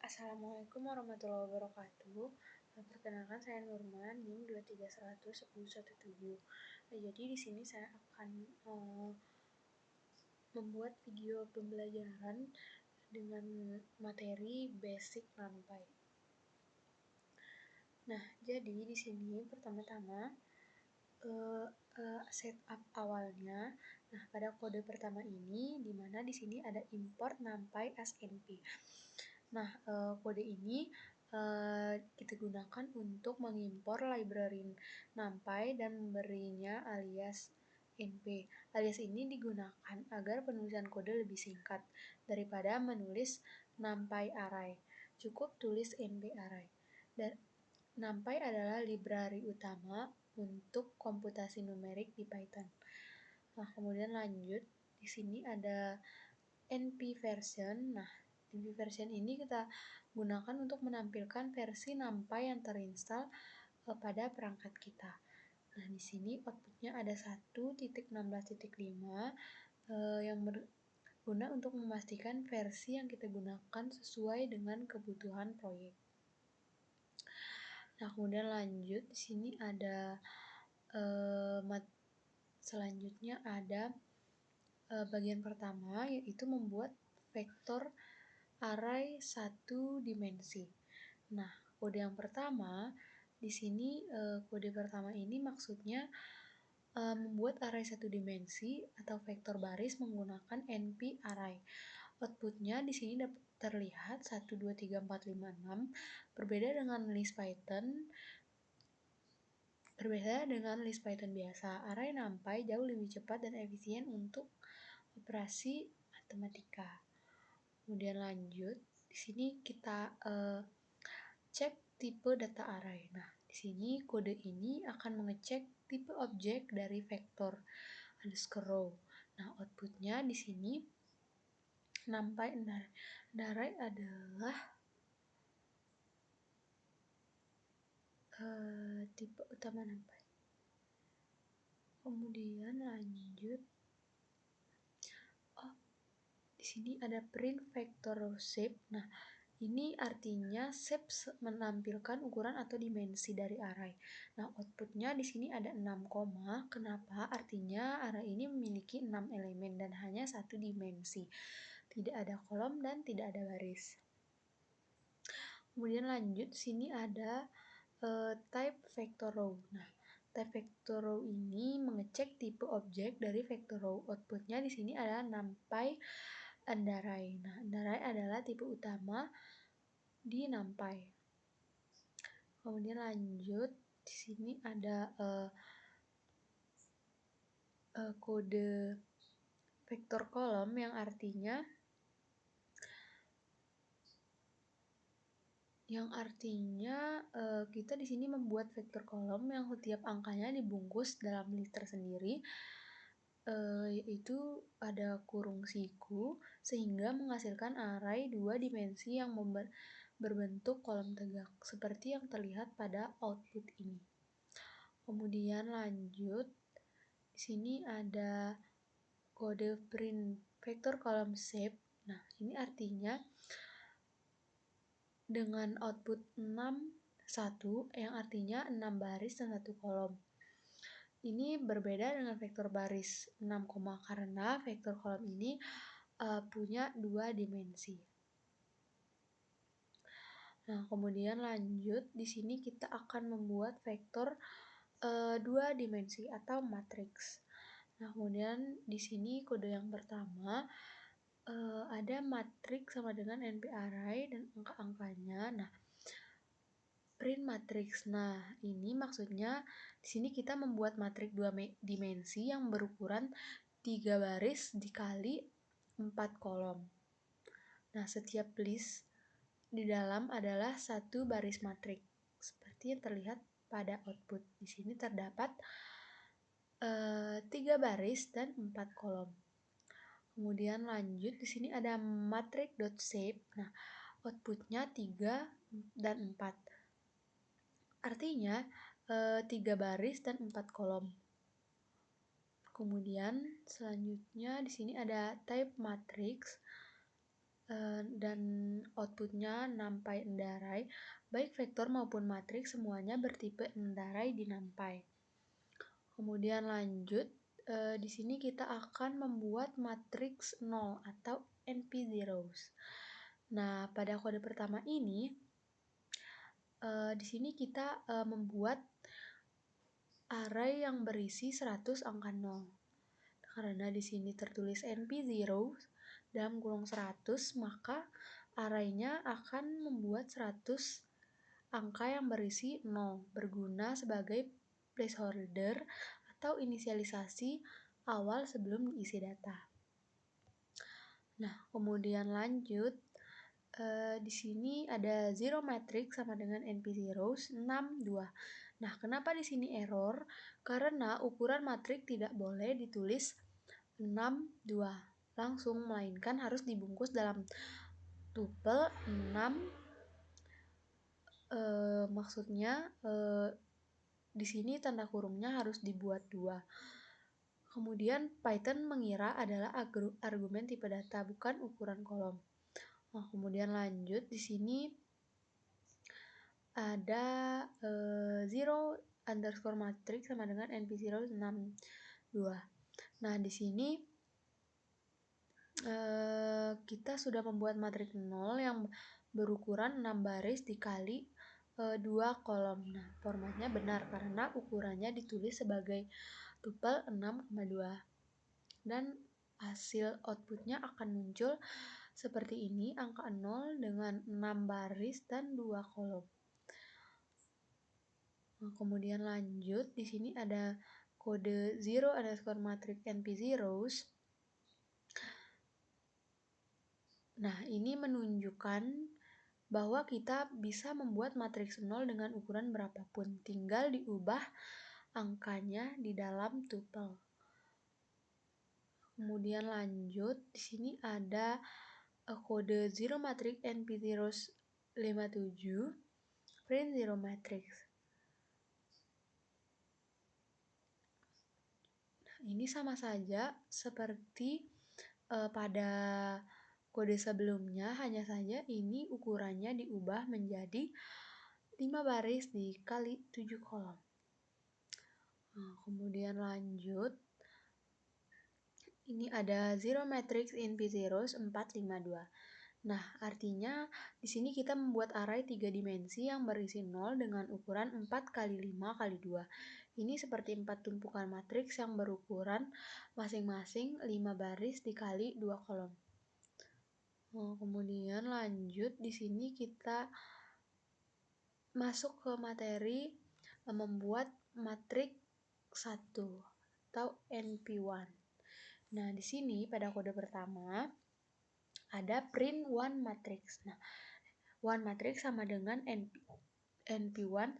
Assalamualaikum warahmatullahi wabarakatuh. Perkenalkan saya Nurman, NIM 2310117. Jadi di sini saya akan membuat video pembelajaran dengan materi basic NumPy. Nah, jadi di sini pertama-tama setup awalnya. Nah, pada kode pertama ini di mana di sini ada import NumPy as NP. Nah, kode ini kita gunakan untuk mengimpor library NumPy dan memberinya alias NP. Alias ini digunakan agar penulisan kode lebih singkat daripada menulis NumPy array. Cukup tulis NP array. Dan NumPy adalah library utama untuk komputasi numerik di Python. Nah, kemudian lanjut, di sini ada NP version. Nah, NP version ini kita gunakan untuk menampilkan versi NumPy yang terinstall pada perangkat kita. Nah, di sini outputnya ada 1.16.5 yang berguna untuk memastikan versi yang kita gunakan sesuai dengan kebutuhan proyek. Nah, kemudian lanjut, di sini ada selanjutnya ada bagian pertama, yaitu membuat vektor array 1 dimensi. Nah, kode yang pertama di sini, kode pertama ini maksudnya membuat array 1 dimensi atau vektor baris menggunakan NP array. Outputnya di sini dapat terlihat 1 2 3 4 5 6. Berbeda dengan list Python biasa, array NumPy jauh lebih cepat dan efisien untuk operasi matematika. Kemudian lanjut, di sini kita cek tipe data array. Nah, di sini kode ini akan mengecek tipe objek dari vektor _row. Nah, outputnya di sini NumPy array adalah tipe utama NumPy. Kemudian lanjut, di sini ada print vector row shape. Nah, ini artinya shape menampilkan ukuran atau dimensi dari array. Nah, outputnya di sini ada 6 koma. Kenapa? Artinya array ini memiliki 6 elemen dan hanya 1 dimensi. Tidak ada kolom dan tidak ada baris. Kemudian lanjut, sini ada type vector row. Nah, type vector row ini mengecek tipe objek dari vector row. Outputnya di sini adalah NumPy array. Nah, array adalah tipe utama di NumPy. Kemudian lanjut, di sini ada kode vektor kolom yang artinya kita di sini membuat vektor kolom yang setiap angkanya dibungkus dalam list tersendiri, yaitu ada kurung siku, sehingga menghasilkan array 2 dimensi yang berbentuk kolom tegak, seperti yang terlihat pada output ini. Kemudian lanjut, di sini ada kode print vector column shape. Nah, ini artinya dengan output 6 1 yang artinya 6 baris dan 1 kolom. Ini berbeda dengan vektor baris 6 koma karena vektor kolom ini punya 2 dimensi. Nah, kemudian lanjut, di sini kita akan membuat vektor 2 dimensi atau matriks. Nah, kemudian di sini kode yang pertama ada matriks sama dengan NP array dan angka-angkanya. Nah, print matriks. Nah, ini maksudnya di sini kita membuat matriks 2 dimensi yang berukuran 3 baris dikali 4 kolom. Nah, setiap list di dalam adalah 1 baris matriks seperti yang terlihat pada output. Di sini terdapat 3 baris dan 4 kolom. Kemudian lanjut, di sini ada matrix.shape. Nah, outputnya 3 dan 4. Artinya 3 baris dan 4 kolom. Kemudian selanjutnya di sini ada type matrix. dan outputnya NumPy Endarai, baik vektor maupun matriks semuanya bertipe Endarai di NumPy. Kemudian lanjut, di sini kita akan membuat matriks 0 atau NP-zeros. Nah, pada kode pertama ini, di sini kita membuat array yang berisi 100 angka 0. Karena di sini tertulis NP0 dalam kurung 100, maka array-nya akan membuat 100 angka yang berisi 0, berguna sebagai placeholder atau inisialisasi awal sebelum diisi data. Nah, kemudian lanjut, di sini ada zero matrix sama dengan NP0 6, 2. Nah, kenapa di sini error? Karena ukuran matriks tidak boleh ditulis 6, 2 langsung, melainkan harus dibungkus dalam tuple 6. Maksudnya di sini tanda kurungnya harus dibuat 2. Kemudian Python mengira adalah argumen tipe data, bukan ukuran kolom. Nah, kemudian lanjut, di sini ada 0 underscore matrix sama dengan NP0 6, 2. Nah, di sini kita sudah membuat matriks 0 yang berukuran 6 baris dikali 2 kolom. Nah, formatnya benar karena ukurannya ditulis sebagai tuple 6,2. Dan hasil outputnya akan muncul seperti ini, angka 0 dengan 6 baris dan 2 kolom. Nah, kemudian lanjut, di sini ada kode 0 underscore matrix NP-zeros. Nah, ini menunjukkan bahwa kita bisa membuat matriks 0 dengan ukuran berapapun, tinggal diubah angkanya di dalam tuple. Kemudian lanjut, di sini ada kode 0 matrix NP-zeros 57, print 0 matrix. Nah, ini sama saja seperti pada kode sebelumnya, hanya saja ini ukurannya diubah menjadi 5 baris dikali 7 kolom. Nah, kemudian lanjut, ini ada 0 matrix NP-zeros 452. Nah, artinya di sini kita membuat array 3 dimensi yang berisi 0 dengan ukuran 4 kali 5 kali 2. Ini seperti 4 tumpukan matriks yang berukuran masing-masing 5 baris dikali 2 kolom. Nah, kemudian lanjut, di sini kita masuk ke materi membuat matriks 1 atau NP1. Nah, di sini pada kode pertama ada print 1 matrix. Nah, 1 matrix sama dengan NP1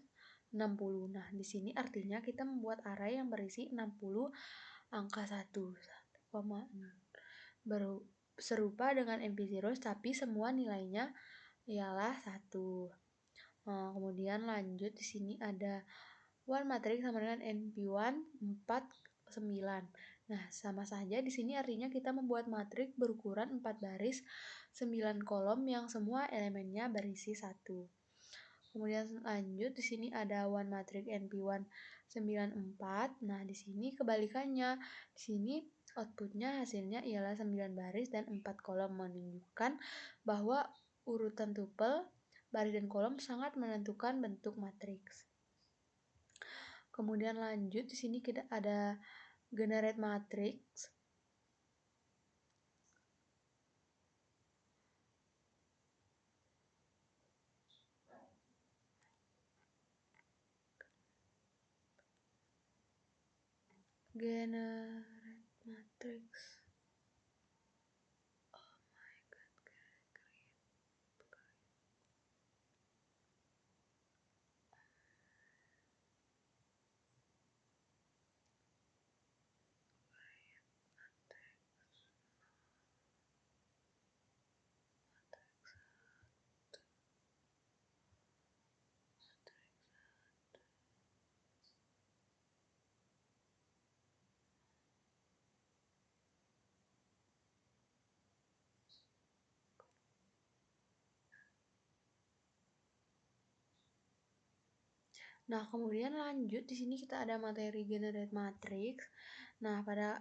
60. Nah, di sini artinya kita membuat array yang berisi 60 angka 1, 1,6. Serupa dengan NP0 tapi semua nilainya ialah 1. Nah, kemudian lanjut, di sini ada 1 matrix sama dengan NP1 4, 9. Nah, sama saja di sini artinya kita membuat matriks berukuran 4 baris 9 kolom yang semua elemennya berisi 1. Kemudian lanjut, di sini ada 1 matrix NP1 94. Nah, di sini kebalikannya. Di sini outputnya hasilnya ialah 9 baris dan 4 kolom, menunjukkan bahwa urutan tuple, baris dan kolom sangat menentukan bentuk matriks. Kemudian lanjut, di sini kita ada generate matrix. Generate matrix. Nah, kemudian lanjut di sini kita ada materi generate matrix. Nah, pada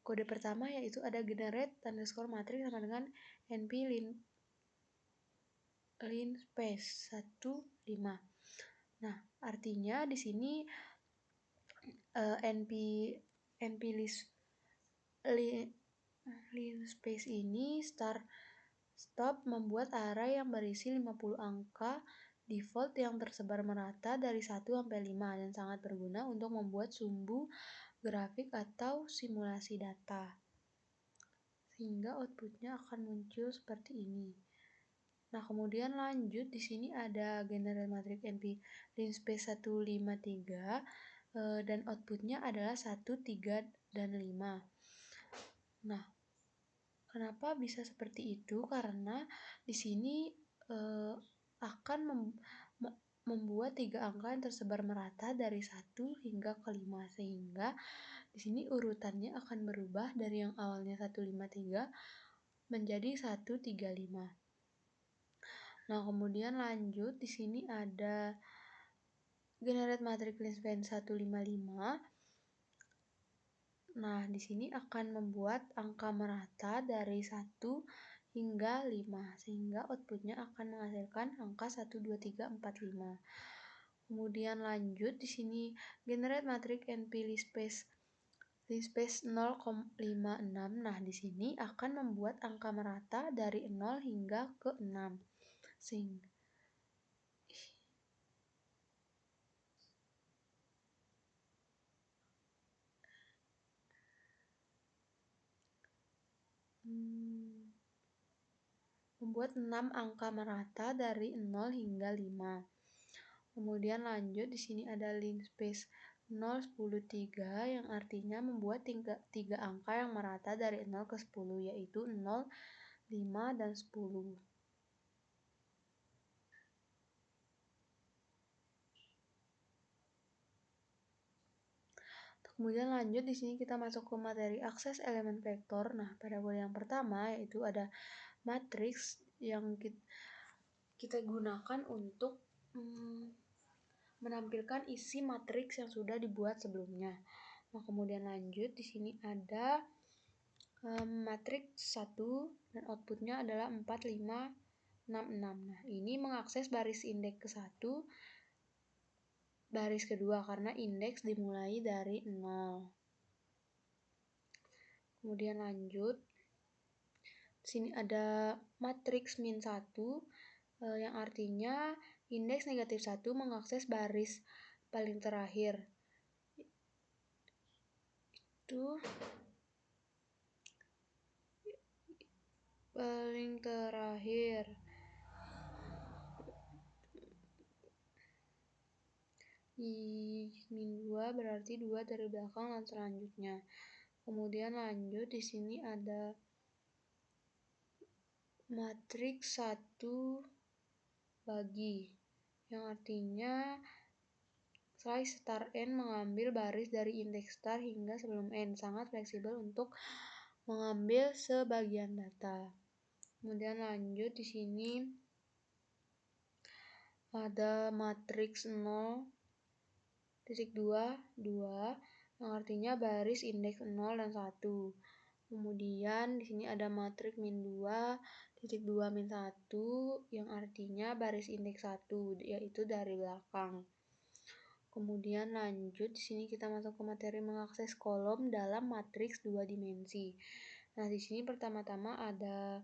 kode pertama yaitu ada generate underscore matrix sama dengan np linspace 15. Nah, artinya di sini np linspace ini stop membuat array yang berisi 50 angka default yang tersebar merata dari 1 sampai 5 dan sangat berguna untuk membuat sumbu grafik atau simulasi data. Sehingga outputnya akan muncul seperti ini. Nah, kemudian lanjut di sini ada generate matrix np linspace 153 dan outputnya adalah 1, 3, dan 5. Nah, kenapa bisa seperti itu? Karena di sini akan membuat 3 angka yang tersebar merata dari 1 hingga ke 5, sehingga di sini urutannya akan berubah dari yang awalnya 153 menjadi 135. Nah, kemudian lanjut di sini ada generate matrix linspace 155. Nah, di sini akan membuat angka merata dari 1 hingga 5, sehingga outputnya akan menghasilkan angka 1, 2, 3, 4, 5. Kemudian lanjut di sini generate matrix np linspace 0,56. Nah, di sini akan membuat angka merata dari 0 hingga ke 6. Sehingga membuat 6 angka merata dari 0 hingga 5. Kemudian lanjut di sini ada linspace 0, 10, 3 yang artinya membuat 3 angka yang merata dari 0 ke 10 yaitu 0, 5, dan 10. Kemudian lanjut di sini kita masuk ke materi akses elemen vektor. Nah, pada kode yang pertama yaitu ada matriks yang kita gunakan untuk menampilkan isi matriks yang sudah dibuat sebelumnya. Nah, kemudian lanjut di sini ada matriks 1 dan outputnya adalah 4, 5, 6, 6. Nah, ini mengakses baris indeks ke-1, baris kedua karena indeks dimulai dari 0. Kemudian lanjut di sini ada matriks min 1 yang artinya indeks negatif 1 mengakses baris paling terakhir. Itu paling terakhir. Min 2 berarti 2 dari belakang dan selanjutnya. Kemudian lanjut di sini ada matriks 1 bagi yang artinya slice start n mengambil baris dari indeks start hingga sebelum n, sangat fleksibel untuk mengambil sebagian data. Kemudian lanjut di sini ada matriks 0, 2, 2 yang artinya baris indeks 0 dan 1. Kemudian di sini ada matriks min 2, 2, min 1 yang artinya baris indeks 1 yaitu dari belakang. Kemudian lanjut di sini kita masuk ke materi mengakses kolom dalam matriks 2 dimensi. Nah, di sini pertama-tama ada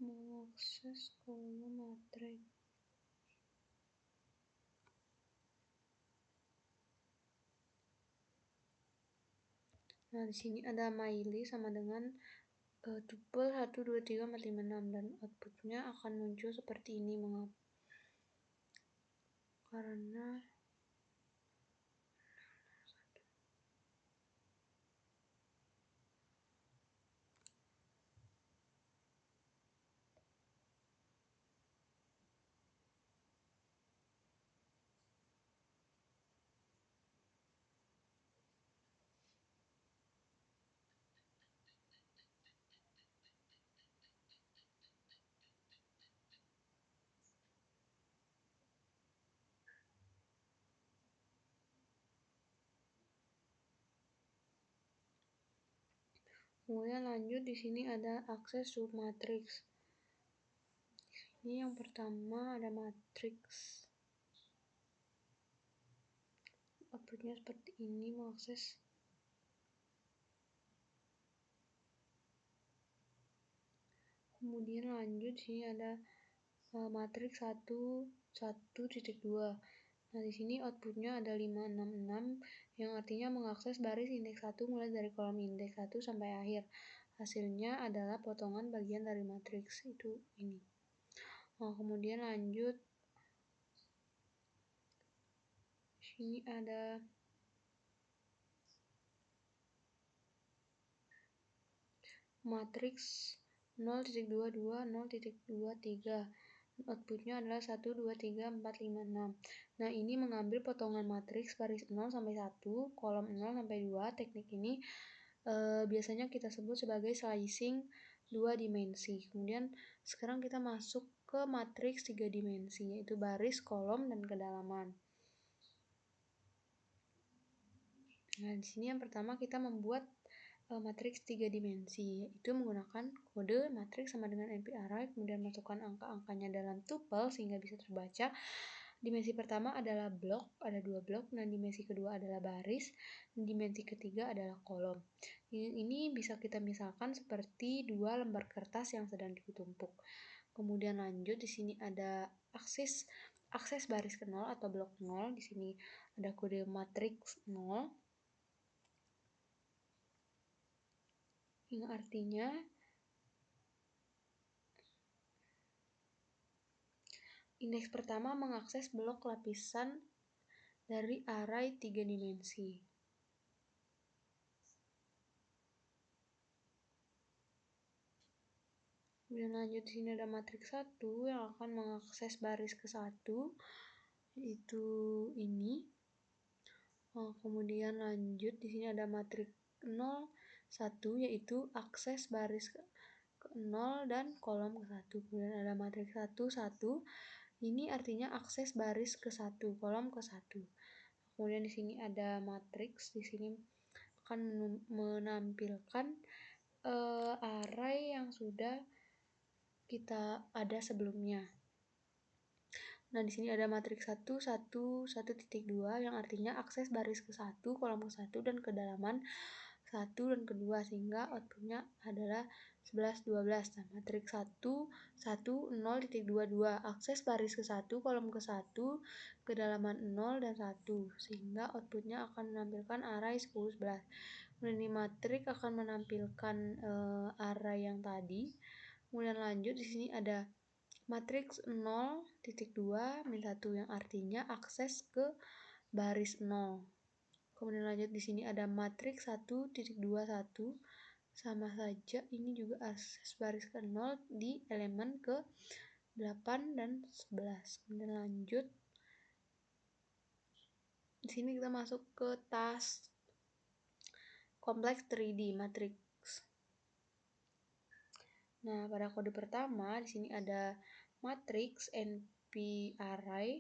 mengakses kolom matriks. Nah, di sini ada maili sama dengan tuple 1, 2, 3, 4, 5, 6 dan outputnya akan muncul seperti ini. Mengapa? Karena Kemudian lanjut di sini ada akses submatriks. Ini yang pertama ada matriks. Outputnya seperti ini, mengakses. Kemudian lanjut di sini ada matriks 1,1,2. Nah, di sini outputnya ada 566 yang artinya mengakses baris indeks 1 mulai dari kolom indeks 1 sampai akhir. Hasilnya adalah potongan bagian dari matriks itu ini. Nah, kemudian lanjut di sini ada matriks 0,22, 0,23. Outputnya adalah 1, 2, 3, 4, 5, 6. Nah, ini mengambil potongan matriks baris 0 sampai 1, kolom 0 sampai 2. Teknik ini biasanya kita sebut sebagai slicing 2 dimensi. Kemudian sekarang kita masuk ke matriks 3 dimensi, yaitu baris, kolom, dan kedalaman. Nah, di sini yang pertama kita membuat matriks 3 dimensi, yaitu menggunakan kode matriks sama dengan NP-array, kemudian masukkan angka-angkanya dalam tuple sehingga bisa terbaca. Dimensi pertama adalah blok, ada 2 blok, dan dimensi kedua adalah baris, dan dimensi ketiga adalah kolom. Ini bisa kita misalkan seperti 2 lembar kertas yang sedang ditumpuk. Kemudian lanjut di sini ada akses baris ke 0 atau blok 0. Di sini ada kode matriks 0. Yang artinya indeks pertama mengakses blok lapisan dari array 3 dimensi. Kemudian lanjut di sini ada matriks 1 yang akan mengakses baris ke 1, yaitu ini. Kemudian lanjut di sini ada matriks 0, 1 yaitu akses baris ke 0 dan kolom ke 1. Kemudian ada matriks 1, 1. Ini artinya akses baris ke 1, kolom ke 1. Kemudian di sini ada matriks, di sini akan menampilkan array yang sudah kita ada sebelumnya. Nah, di sini ada matriks 1, 1, 1,2 yang artinya akses baris ke 1, kolom ke 1, dan kedalaman 1 dan kedua, sehingga outputnya adalah 11, 12. Nah, matriks 1, 1, 0,22, akses baris ke 1, kolom ke 1, kedalaman 0 dan 1, sehingga outputnya akan menampilkan array 10, 11. Kemudian di matriks akan menampilkan array yang tadi. Kemudian lanjut di sini ada matriks 0,2 min 1 yang artinya akses ke baris 0. Kemudian lanjut di sini ada matriks 1,21 sama saja, ini juga akses baris ke 0 di elemen ke 8 dan 11. Kemudian lanjut di sini kita masuk ke task kompleks 3D matriks. Nah, pada kode pertama di sini ada matriks NP-array.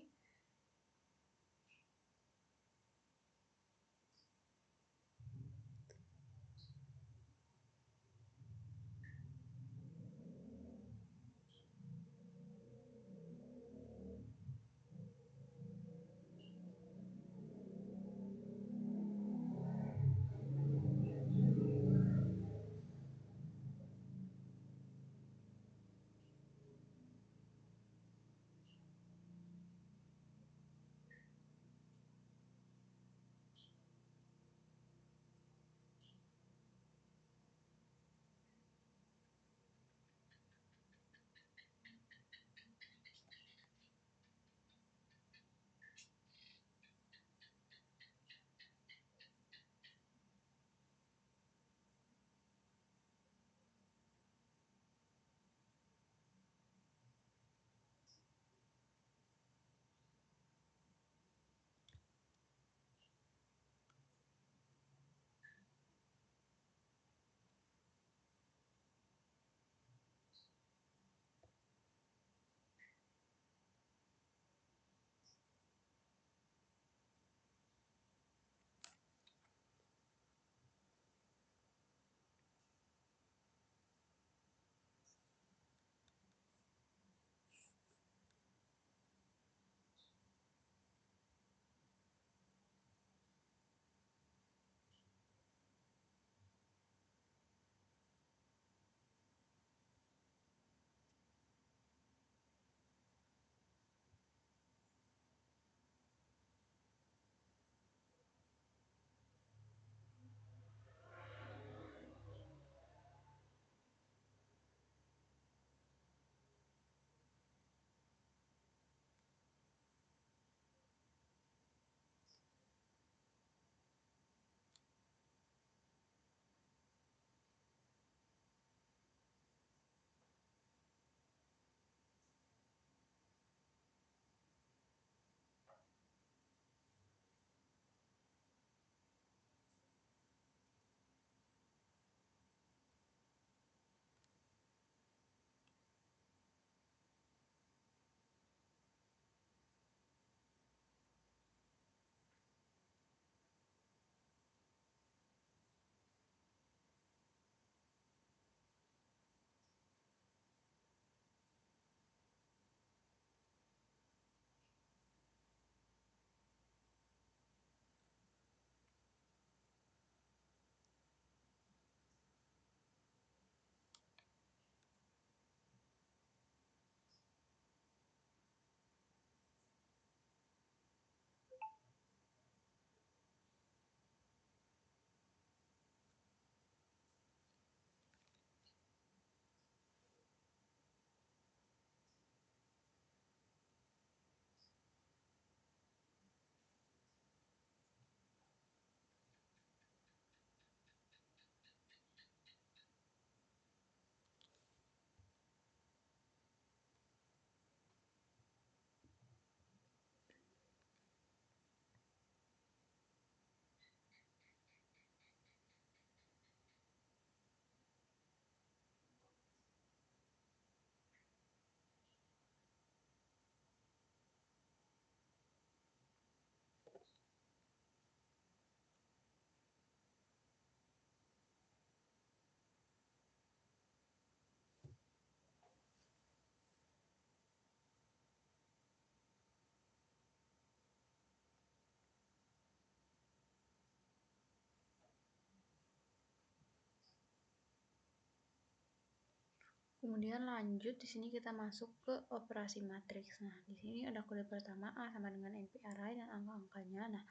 Kemudian lanjut di sini kita masuk ke operasi matriks. Nah, di sini ada kode pertama A sama dengan NP array dan angka-angkanya. Nah,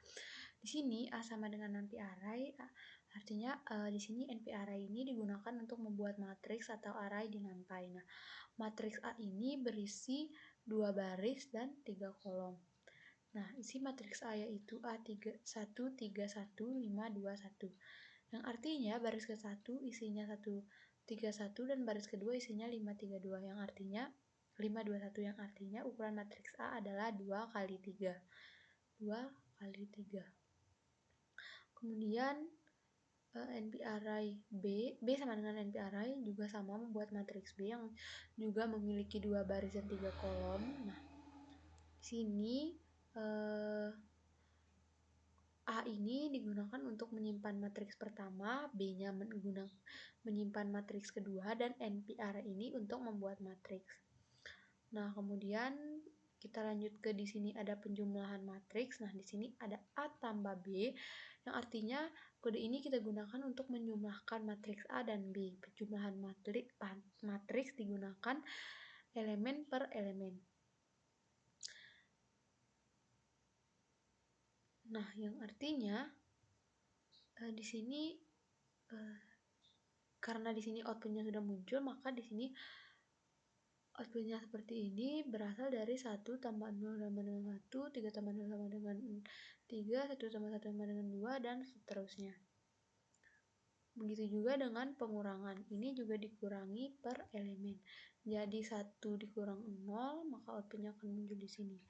di sini A sama dengan NP array artinya di sini NP array ini digunakan untuk membuat matriks atau array di NumPy. Nah, matriks A ini berisi 2 baris dan 3 kolom. Nah, isi matriks A yaitu A3 1 3 1 5 2 1. Yang artinya baris ke-1 isinya 131 dan baris kedua isinya 532 yang artinya 521 yang artinya ukuran matriks A adalah 2 kali 3. 2 kali 3. Kemudian NP array B sama dengan NP array juga sama membuat matriks B yang juga memiliki 2 baris dan 3 kolom. Nah, di sini A ini digunakan untuk menyimpan matriks pertama, B-nya menyimpan matriks kedua, dan NP array ini untuk membuat matriks. Nah, kemudian kita lanjut ke di sini ada penjumlahan matriks. Nah, di sini ada A tambah B, yang artinya kode ini kita gunakan untuk menjumlahkan matriks A dan B. Penjumlahan matriks digunakan elemen per elemen. Nah, yang artinya di sini karena di sini outputnya sudah muncul, maka di sini outputnya seperti ini berasal dari 1 tambah 0 sama dengan 1, 3 tambah 0 sama dengan 3, 1 tambah 1 sama dengan 2, dan seterusnya. Begitu juga dengan pengurangan. Ini juga dikurangi per elemen. Jadi 1 dikurang 0, maka outputnya akan muncul di sini.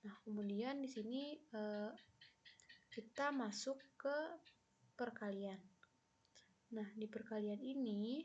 Nah, kemudian di sini kita masuk ke perkalian. Nah, di perkalian ini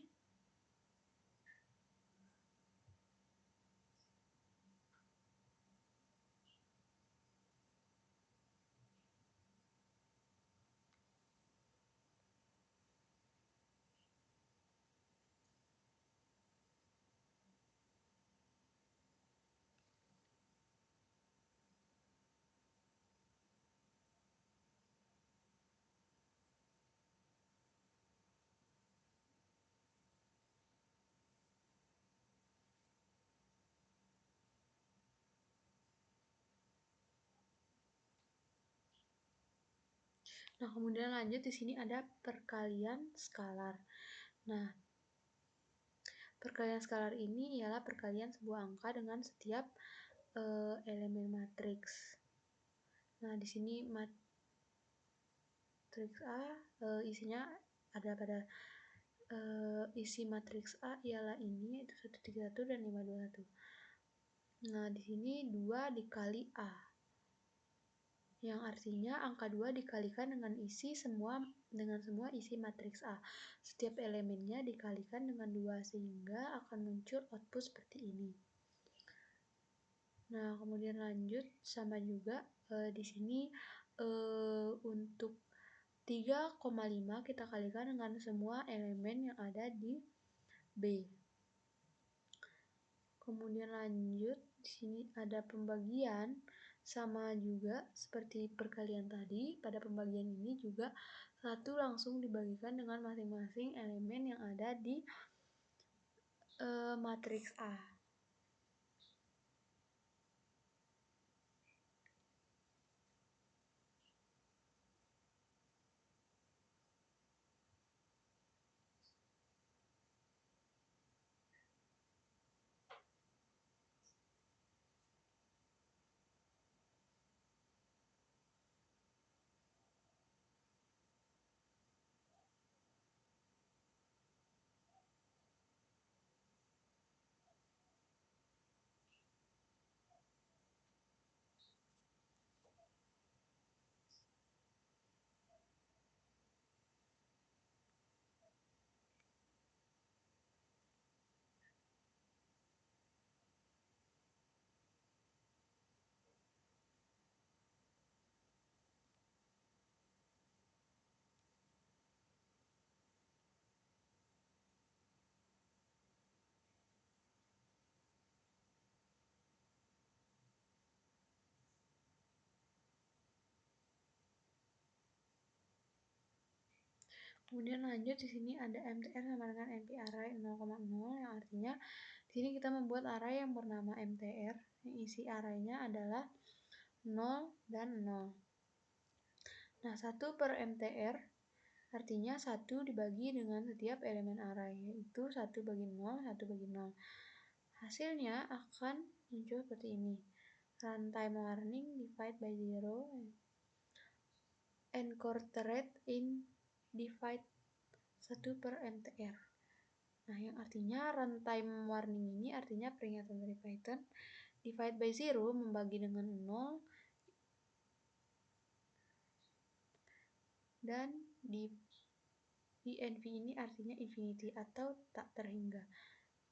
Nah, kemudian lanjut di sini ada perkalian skalar. Nah, perkalian skalar ini ialah perkalian sebuah angka dengan setiap elemen matriks. Nah, di sini matriks A isinya ada pada isi matriks A ialah ini yaitu 131 dan 521. Nah, di sini 2 dikali A. Yang artinya angka 2 dikalikan dengan semua isi matriks A. Setiap elemennya dikalikan dengan 2 sehingga akan muncul output seperti ini. Nah, kemudian lanjut sama juga di sini untuk 3,5 kita kalikan dengan semua elemen yang ada di B. Kemudian lanjut di sini ada pembagian. Sama juga seperti perkalian tadi, pada pembagian ini juga 1 langsung dibagikan dengan masing-masing elemen yang ada di matriks A. Kemudian lanjut di sini ada MTR sama dengan NP array 0,0 yang artinya di sini kita membuat array yang bernama MTR yang isi arraynya adalah 0 dan 0. Nah, 1 per MTR artinya 1 dibagi dengan setiap elemen array, yaitu 1 bagi 0, 1 bagi 0. Hasilnya akan muncul seperti ini. Runtime warning divide by 0 incorporate in divide 1 per MTR. Nah, yang artinya runtime warning ini artinya peringatan dari Python. Divide by 0 membagi dengan 0 dan INV ini artinya infinity atau tak terhingga.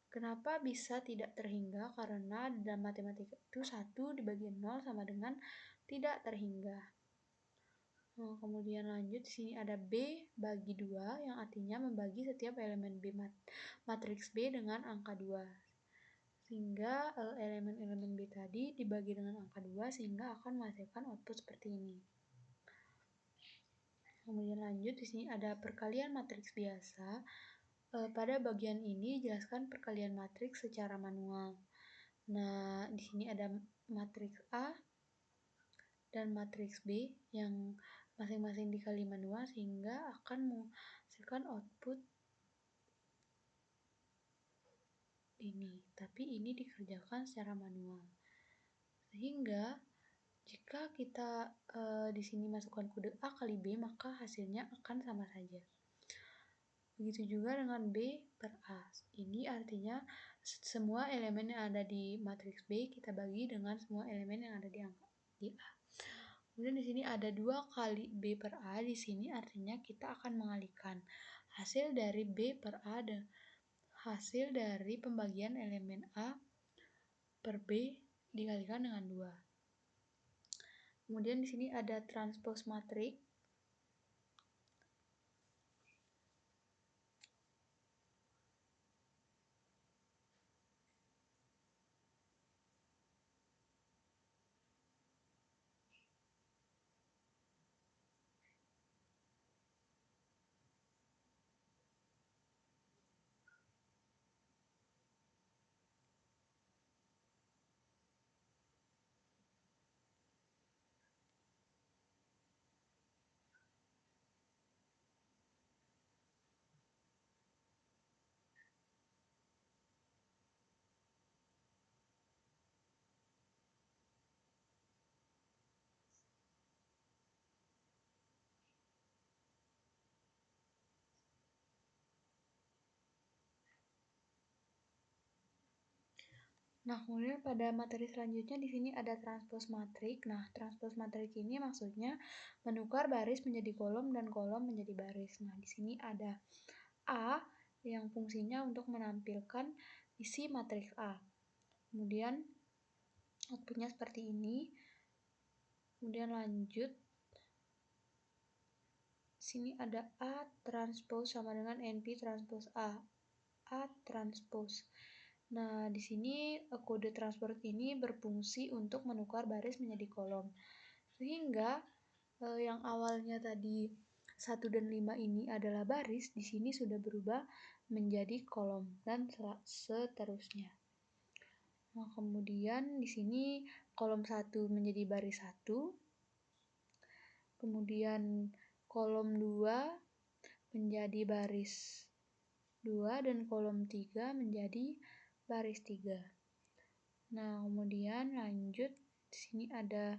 Kenapa bisa tidak terhingga? Karena dalam matematika itu 1 dibagi 0 sama dengan tidak terhingga. Nah, kemudian lanjut di sini ada B bagi 2 yang artinya membagi setiap elemen B matriks B dengan angka 2. Sehingga elemen-elemen B tadi dibagi dengan angka 2 sehingga akan menghasilkan output seperti ini. Kemudian lanjut di sini ada perkalian matriks biasa. Pada bagian ini jelaskan perkalian matriks secara manual. Nah, di sini ada matriks A dan matriks B yang masing-masing dikali manual sehingga akan menghasilkan output ini. Tapi ini dikerjakan secara manual. Sehingga jika kita di sini masukkan kode A kali B, maka hasilnya akan sama saja. Begitu juga dengan B per A. Ini artinya semua elemen yang ada di matriks B kita bagi dengan semua elemen yang ada di A. Kemudian di sini ada 2 kali B per A. Di sini artinya kita akan mengalihkan hasil dari B per A dan hasil dari pembagian elemen A per B dikalikan dengan 2. Kemudian di sini ada transpose matriks. Nah, kemudian pada materi selanjutnya di sini ada transpose matriks. Nah, transpose matriks ini maksudnya menukar baris menjadi kolom dan kolom menjadi baris. Nah, di sini ada A yang fungsinya untuk menampilkan isi matriks A. Kemudian outputnya seperti ini. Kemudian lanjut. Di sini ada A transpose sama dengan NP transpose A. A transpose. Nah, di sini kode transpose ini berfungsi untuk menukar baris menjadi kolom. Sehingga yang awalnya tadi 1 dan 5 ini adalah baris, di sini sudah berubah menjadi kolom dan seterusnya. Nah, kemudian di sini kolom 1 menjadi baris 1. Kemudian kolom 2 menjadi baris 2 dan kolom 3 menjadi baris 3. Nah, kemudian lanjut di sini ada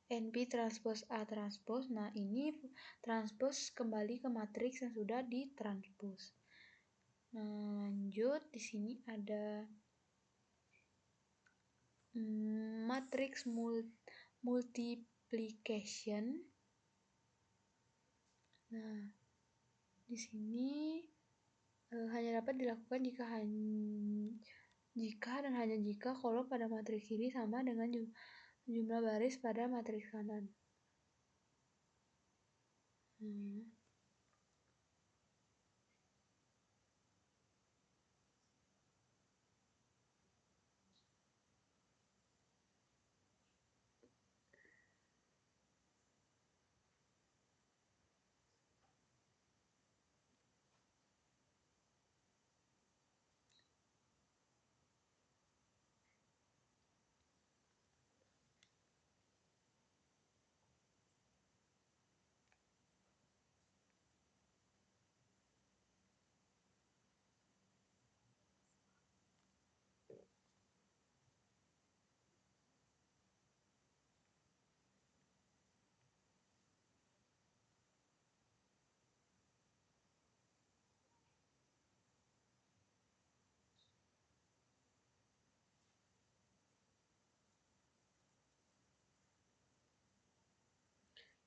NP transpose A transpose. Nah, ini transpose kembali ke matriks yang sudah ditranspose. Nah, lanjut di sini ada matriks multiplication. Nah, di sini hanya dapat dilakukan jika dan hanya jika kolom pada matriks kiri sama dengan jumlah baris pada matriks kanan.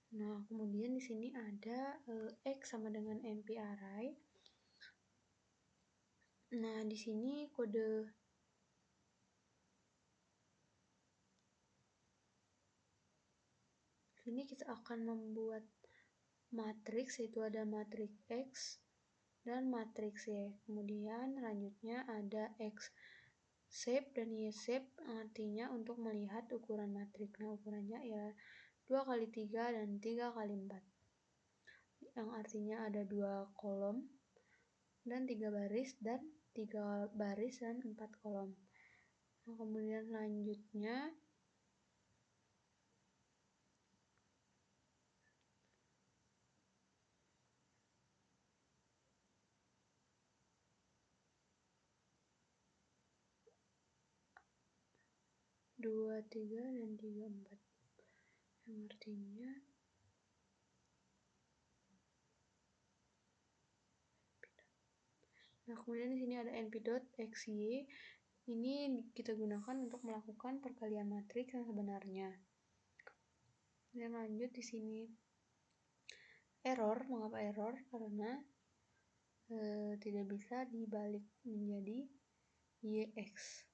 Nah, kemudian di sini ada X sama dengan NP-array. Nah, di sini kita akan membuat matriks, yaitu ada matriks X dan matriks Y. Kemudian selanjutnya ada X shape dan Y shape, artinya untuk melihat ukuran matriks. Nah, ukurannya ya 2 kali 3 dan 3 kali 4. Yang artinya ada 2 kolom dan 3 baris dan 4 kolom. Nah, kemudian selanjutnya 2 3 dan 3 4. Yang artinya Nah, kemudian di sini ada np.xy. Ini kita gunakan untuk melakukan perkalian matriks yang sebenarnya. Dan lanjut di sini error. Mengapa error? Karena tidak bisa dibalik menjadi YX.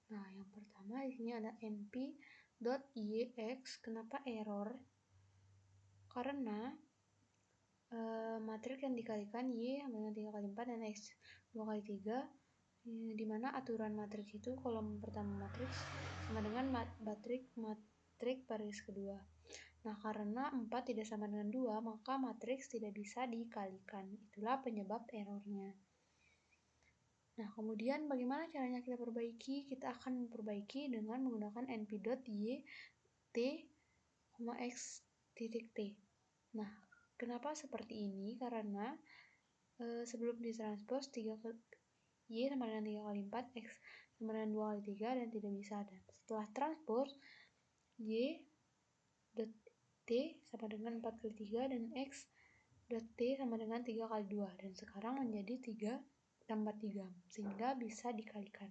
Nah, yang pertama di sini ada np.yx. Kenapa error? Karena matriks yang dikalikan Y sama dengan 3 kali 4 dan X 2 kali 3, di mana aturan matriks itu kolom pertama matriks sama dengan matriks baris kedua. Nah, karena 4 tidak sama dengan 2, maka matriks tidak bisa dikalikan. Itulah penyebab errornya. Nah, kemudian bagaimana caranya kita perbaiki? Kita akan memperbaiki dengan menggunakan np.y t, x titik t. Nah, kenapa seperti ini? Karena sebelum ditranspos Y sama dengan 3 kali 4, X sama dengan 2 kali 3, dan tidak bisa. Dan setelah transpos, Y dot T sama dengan 4 kali 3, dan X dot T sama dengan 3 kali 2. Dan sekarang menjadi 3 tambah 3, sehingga bisa dikalikan.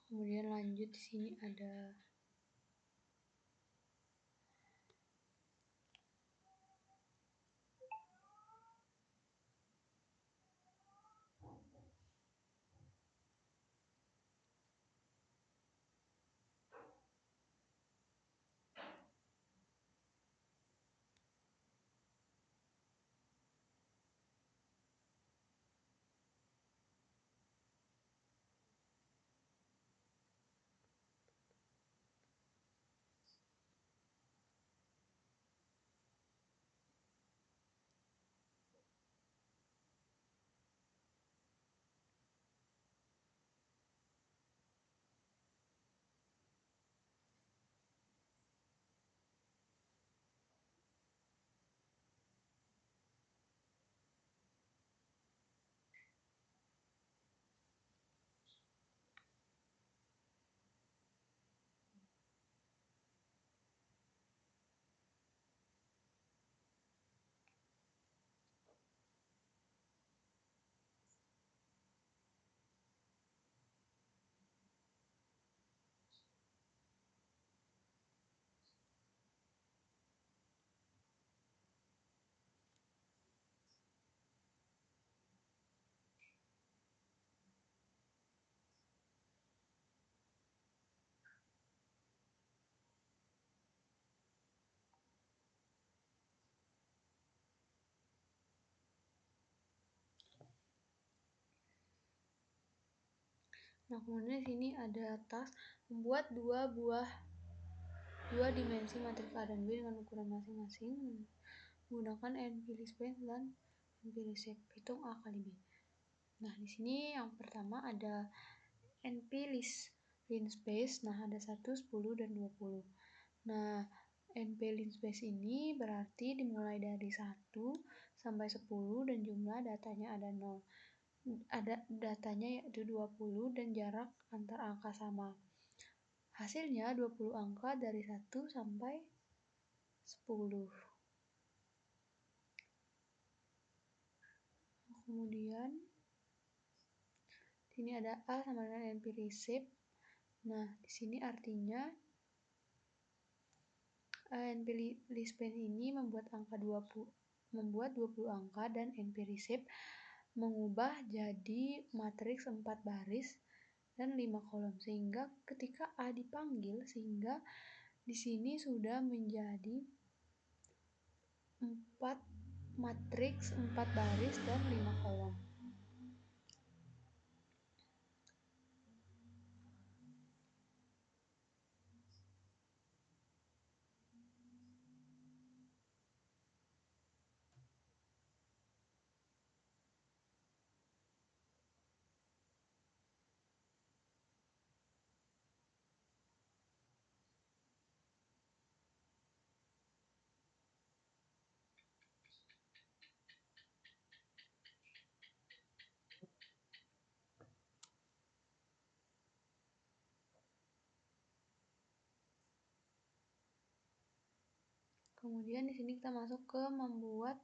Kemudian lanjut di sini ada Nah, kemudian di sini ada task membuat dua dimensi matriks A dan B dengan ukuran masing-masing menggunakan NP-Linspace dan NP-Reshape. Hitung A kali B. Nah, di sini yang pertama ada NP-Linspace. Nah, ada 1, 10, dan 20. Nah, NP-Linspace ini berarti dimulai dari 1 sampai 10 dan jumlah datanya ada 0. Ada datanya yaitu 20 dan jarak antar angka sama. Hasilnya 20 angka dari 1 sampai 10. Kemudian sini ada A sama dengan NP Reshape. Nah, di sini artinya NP Linspace ini membuat 20 angka dan NP Reshape mengubah jadi matriks 4 baris dan 5 kolom, sehingga ketika A dipanggil, sehingga di sini sudah menjadi 4 matriks 4 baris dan 5 kolom. Kemudian di sini kita masuk ke membuat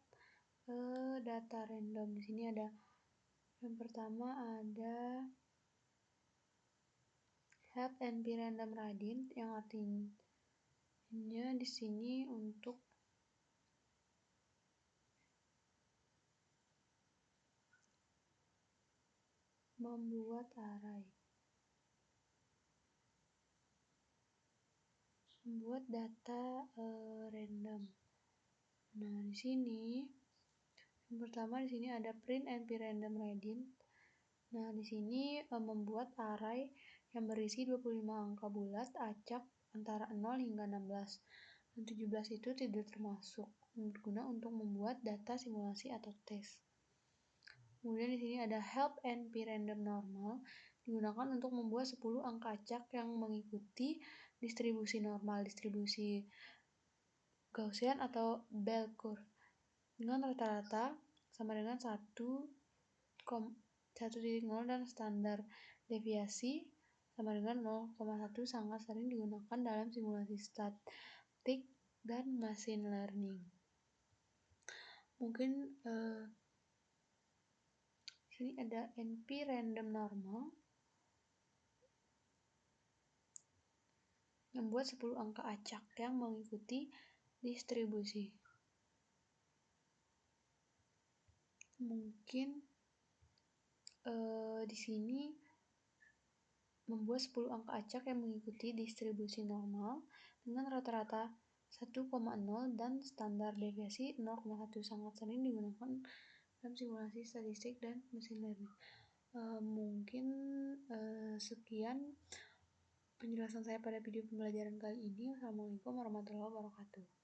data random. Di sini ada yang pertama ada help NP random radian yang artinya di sini untuk membuat array, membuat data random. Nah, di sini yang pertama di sini ada print NP random radian. Nah, di sini membuat array yang berisi 25 angka bulat acak antara 0 hingga 16. Dan 17 itu tidak termasuk, berguna untuk membuat data simulasi atau tes. Kemudian di sini ada help NP random normal, digunakan untuk membuat 10 angka acak yang mengikuti distribusi normal, distribusi Gaussian atau bell curve dengan rata-rata sama dengan 1,0 dan standar deviasi sama dengan 0,1 sangat sering digunakan dalam simulasi statik dan machine learning. Mungkin sini ada NP random normal membuat 10 angka acak yang mengikuti distribusi. Mungkin di sini membuat 10 angka acak yang mengikuti distribusi normal dengan rata-rata 1,0 dan standar deviasi 0,1 sangat sering digunakan dalam simulasi statistik dan machine learning. Mungkin sekian penjelasan saya pada video pembelajaran kali ini. Assalamualaikum warahmatullahi wabarakatuh.